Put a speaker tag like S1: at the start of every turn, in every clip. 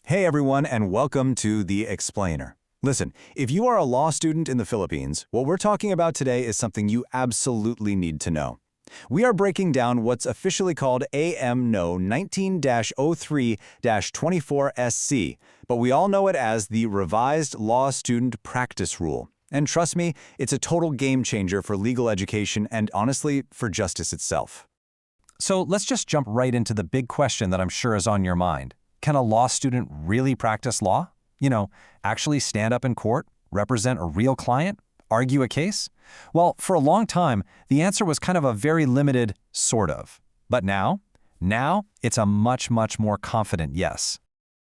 S1: Hey everyone, and welcome to The Explainer. Listen, if you are a law student in the Philippines, what we're talking about today is something you absolutely need to know. We are breaking down what's officially called AM No 19-03-24SC, but we all know it as the Revised Law Student Practice Rule. And trust me, it's a total game changer for legal education and, honestly, for justice itself.
S2: So let's just jump right into the big question that I'm sure is on your mind. Can a law student really practice law? Actually stand up in court, represent a real client, argue a case? Well, for a long time, the answer was kind of a very limited sort of. But now it's a much more confident yes.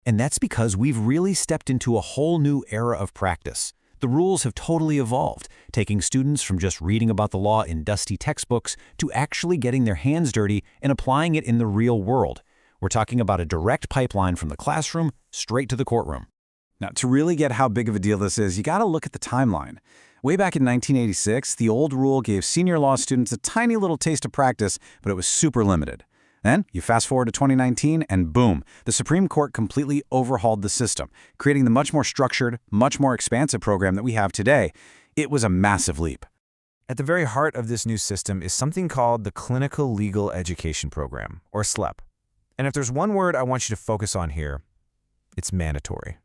S3: And that's because we've really stepped into a whole new era of practice. The rules have totally evolved, taking students from just reading about the law in dusty textbooks to actually getting their hands dirty and applying it in the real world. We're talking about a direct pipeline from the classroom straight to the courtroom.
S1: Now, to really get how big of a deal this is, you gotta look at the timeline. Way back in 1986, the old rule gave senior law students a tiny little taste of practice, but it was super limited. Then, you fast forward to 2019, and boom, the Supreme Court completely overhauled the system, creating the much more structured, much more expansive program that we have today. It was a massive leap.
S4: At the very heart of this new system is something called the Clinical Legal Education Program, or SLEP. And if there's one word I want you to focus on here, it's mandatory.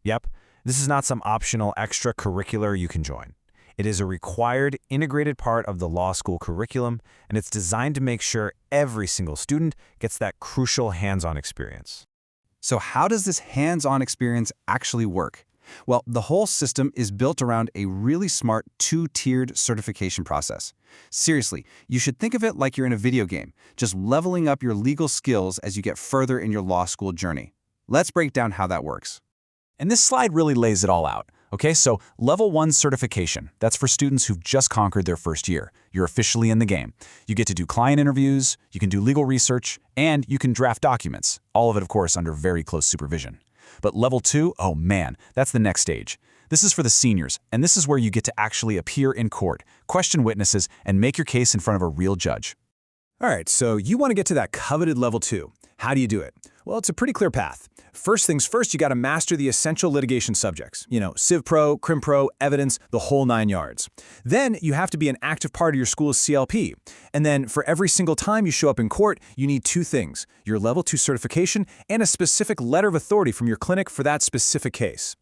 S4: Yep, this is not some optional extracurricular you can join. It is a required, integrated part of the law school curriculum, and it's designed to make sure every single student gets that crucial hands-on experience.
S1: So how does this hands-on experience actually work? Well, the whole system is built around a really smart two-tiered certification process. Seriously, you should think of it like you're in a video game, just leveling up your legal skills as you get further in your law school journey. Let's break down how that works.
S2: And this slide really lays it all out. Okay, so Level 1 certification, that's for students who've just conquered their first year. You're officially in the game. You get to do client interviews, you can do legal research, and you can draft documents. All of it, of course, under very close supervision. But Level 2, oh man, that's the next stage. This is for the seniors, and this is where you get to actually appear in court, question witnesses, and make your case in front of a real judge.
S1: All right, so you want to get to that coveted Level 2. How do you do it? Well, it's a pretty clear path. First things first, you got to master the essential litigation subjects. Civ Pro, Crim Pro, evidence, the whole 9 yards. Then you have to be an active part of your school's CLP. And then for every single time you show up in court, you need 2 things: your Level 2 certification and a specific letter of authority from your clinic for that specific case.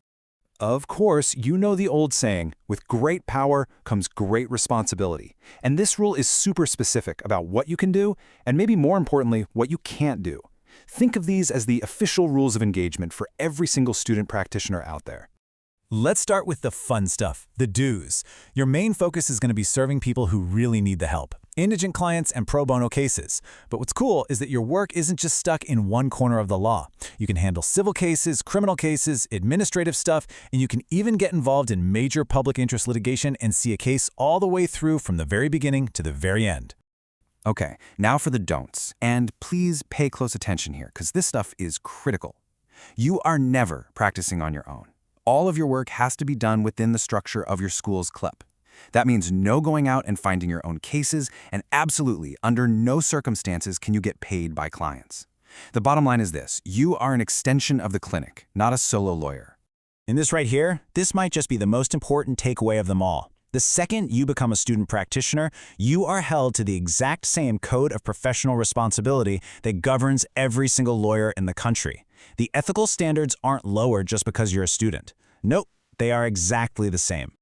S1: Of course, you know the old saying, with great power comes great responsibility. And this rule is super specific about what you can do, and maybe more importantly, what you can't do. Think of these as the official rules of engagement for every single student practitioner out there.
S5: Let's start with the fun stuff, the do's. Your main focus is going to be serving people who really need the help, indigent clients and pro bono cases. But what's cool is that your work isn't just stuck in one corner of the law. You can handle civil cases, criminal cases, administrative stuff, and you can even get involved in major public interest litigation and see a case all the way through from the very beginning to the very end.
S1: Okay, now for the don'ts. And please pay close attention here, because this stuff is critical. You are never practicing on your own. All of your work has to be done within the structure of your school's CLEP. That means no going out and finding your own cases, and absolutely, under no circumstances can you get paid by clients. The bottom line is this: you are an extension of the clinic, not a solo lawyer.
S5: In this right here, this might just be the most important takeaway of them all. The second you become a student practitioner, you are held to the exact same code of professional responsibility that governs every single lawyer in the country. The ethical standards aren't lower just because you're a student. Nope, they are exactly the same.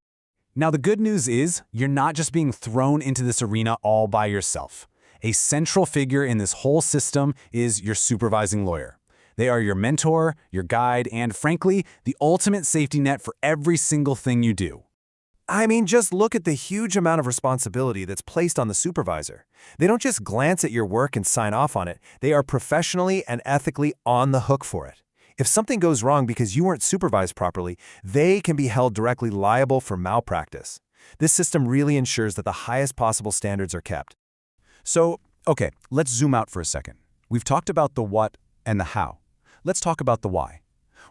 S6: Now, the good news is you're not just being thrown into this arena all by yourself. A central figure in this whole system is your supervising lawyer. They are your mentor, your guide, and frankly, the ultimate safety net for every single thing you do.
S4: I mean, just look at the huge amount of responsibility that's placed on the supervisor. They don't just glance at your work and sign off on it. They are professionally and ethically on the hook for it. If something goes wrong because you weren't supervised properly, they can be held directly liable for malpractice. This system really ensures that the highest possible standards are kept.
S1: So, okay, let's zoom out for a second. We've talked about the what and the how. Let's talk about the why.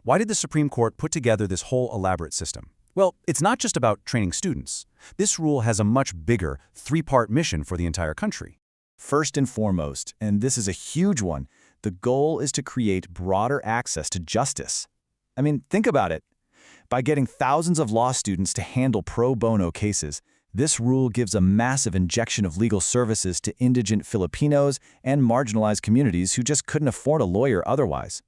S1: Why did the Supreme Court put together this whole elaborate system? Well, it's not just about training students. This rule has a much bigger, 3-part mission for the entire country.
S3: First and foremost, and this is a huge one, the goal is to create broader access to justice.
S1: I mean, think about it. By getting thousands of law students to handle pro bono cases, this rule gives a massive injection of legal services to indigent Filipinos and marginalized communities who just couldn't afford a lawyer otherwise.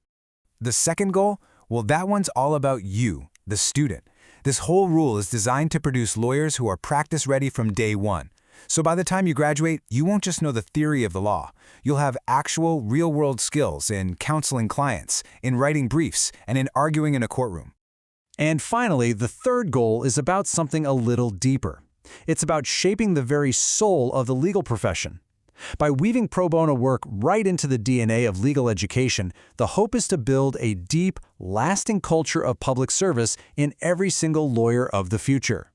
S4: The second goal? Well, that one's all about you, the student. This whole rule is designed to produce lawyers who are practice-ready from day one. So by the time you graduate, you won't just know the theory of the law. You'll have actual, real-world skills in counseling clients, in writing briefs, and in arguing in a courtroom.
S5: And finally, the third goal is about something a little deeper. It's about shaping the very soul of the legal profession. By weaving pro bono work right into the DNA of legal education, the hope is to build a deep, lasting culture of public service in every single lawyer of the future.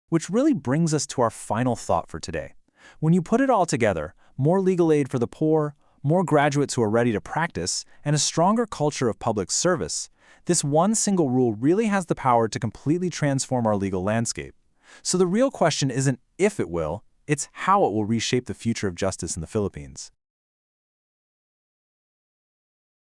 S5: Which really brings us to our final thought for today. When you put it all together, more legal aid for the poor, more graduates who are ready to practice, and a stronger culture of public service, this one single rule really has the power to completely transform our legal landscape. So the real question isn't if it will, it's how it will reshape the future of justice in the Philippines.